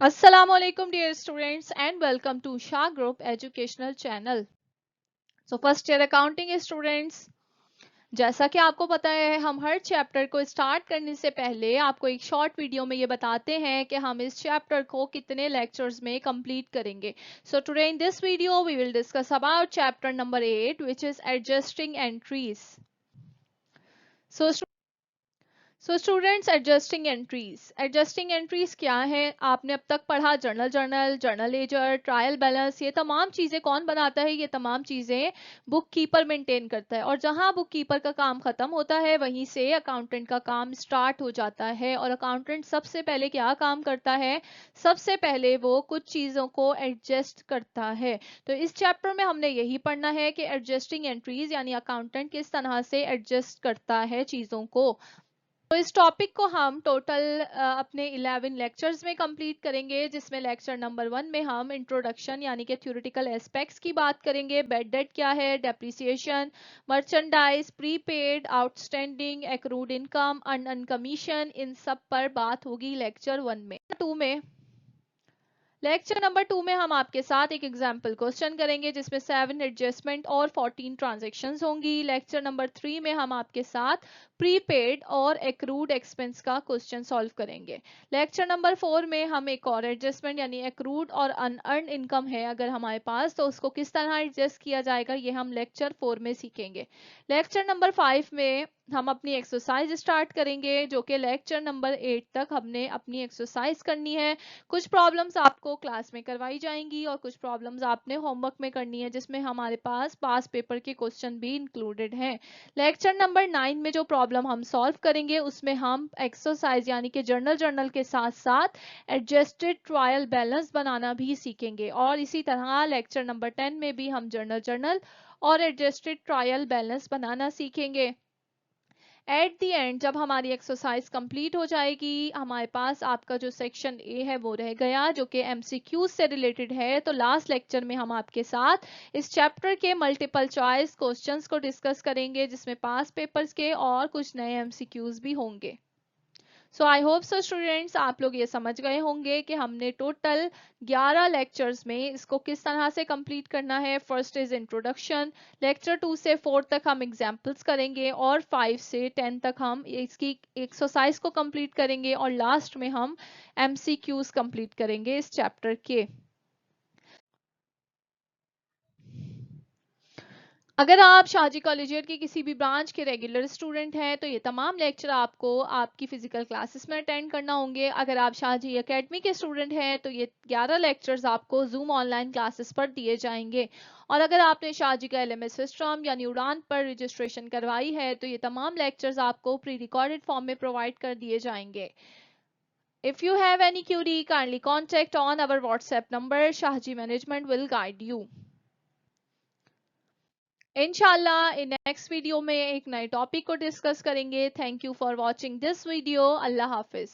Assalamualaikum dear students and welcome to Shah Group Educational Channel. So first year accounting students, जैसा कि आपको पता है हम हर चैप्टर को स्टार्ट करने से पहले आपको एक शॉर्ट वीडियो में ये बताते हैं कि हम इस चैप्टर को कितने लेक्चर्स में कंप्लीट करेंगे. So today in this video we will discuss about chapter number 8 which is adjusting entries. So students adjusting entries क्या है. आपने अब तक पढ़ा जर्नल लेजर, ट्रायल बैलेंस. ये तमाम चीजें कौन बनाता है? ये तमाम चीजें बुक कीपर मेंटेन करता है. और जहां बुक कीपर का काम खत्म होता है वहीं से अकाउंटेंट का काम स्टार्ट हो जाता है. और अकाउंटेंट सबसे पहले क्या काम करता है? सबसे पहले वो कुछ चीजों को एडजस्ट करता है. तो इस चैप्टर में हमने यही पढ़ना है कि एडजस्टिंग एंट्रीज यानी अकाउंटेंट किस तरह से एडजस्ट करता है चीजों को. तो इस टॉपिक को हम टोटल अपने 11 लेक्चर्स में कंप्लीट करेंगे, जिसमें लेक्चर नंबर 1 में हम इंट्रोडक्शन यानी कि थ्योरेटिकल एस्पेक्ट्स की बात करेंगे. बैड डेट क्या है, depreciation, merchandise, prepaid, outstanding, accrued income, earn commission, इन सब पर बात होगी लेक्चर 1 में. लेक्चर नंबर 2 में हम आपके साथ एक एग्जाम्पल क्वेश्चन करेंगे जिसमें 7 एडजस्टमेंट और 14 ट्रांजेक्शन्स होंगी. लेक्चर नंबर 3 में हम आपके साथ प्रीपेड और एक्रूड एक्सपेंस का क्वेश्चन सॉल्व करेंगे. लेक्चर नंबर 4 में हम एक और एडजस्टमेंट यानी एक्रूड और अनअर्न इनकम है अगर हमारे पास, तो उसको किस तरह एडजस्ट किया जाएगा ये हम लेक्चर 4 में सीखेंगे. लेक्चर नंबर 5 में हम अपनी एक्सरसाइज स्टार्ट करेंगे जो कि लेक्चर नंबर 8 तक हमने अपनी एक्सरसाइज करनी है. कुछ प्रॉब्लम्स आपको क्लास में करवाई जाएंगी और कुछ प्रॉब्लम्स आपने होमवर्क में करनी है, जिसमें हमारे पास पास पेपर के क्वेश्चन भी इंक्लूडेड हैं. लेक्चर नंबर 9 में जो प्रॉब्लम हम सॉल्व करेंगे उसमें हम एक्सरसाइज यानी कि जर्नल के साथ साथ एडजस्टेड ट्रायल बैलेंस बनाना भी सीखेंगे. और इसी तरह लेक्चर नंबर 10 में भी हम जर्नल और एडजस्टेड ट्रायल बैलेंस बनाना सीखेंगे. एट दी एंड जब हमारी एक्सरसाइज कंप्लीट हो जाएगी, हमारे पास आपका जो सेक्शन ए है वो रह गया जो कि एमसीक्यू से रिलेटेड है. तो लास्ट लेक्चर में हम आपके साथ इस चैप्टर के मल्टीपल चॉइस क्वेश्चंस को डिस्कस करेंगे, जिसमें पास पेपर्स के और कुछ नए एमसीक्यूज भी होंगे. सो आई होप सो स्टूडेंट्स आप लोग ये समझ गए होंगे कि हमने टोटल 11 लेक्चर्स में इसको किस तरह से कंप्लीट करना है. फर्स्ट इज इंट्रोडक्शन, लेक्चर 2 से 4 तक हम एग्जाम्पल्स करेंगे और 5 से 10 तक हम इसकी एक्सरसाइज को कंप्लीट करेंगे और लास्ट में हम एमसीक्यूज कंप्लीट करेंगे इस चैप्टर के. अगर आप शाहजी कॉलेजिएट की किसी भी ब्रांच के रेगुलर स्टूडेंट हैं तो ये तमाम लेक्चर आपको आपकी फिजिकल क्लासेस में अटेंड करना होंगे. अगर आप शाहजी एकेडमी के स्टूडेंट हैं तो ये 11 लेक्चर्स आपको जूम ऑनलाइन क्लासेस पर दिए जाएंगे. और अगर आपने शाहजी का एलएमएस सिस्टम यानी उड़ान पर रजिस्ट्रेशन करवाई है तो ये तमाम लेक्चर्स आपको प्री रिकॉर्डेड फॉर्म में प्रोवाइड कर दिए जाएंगे. If you have any query, kindly contact on our WhatsApp number. Shahji Management will guide you. इंशाल्लाह इन नेक्स्ट वीडियो में एक नए टॉपिक को डिस्कस करेंगे. Thank you for watching this video. Allah Hafiz.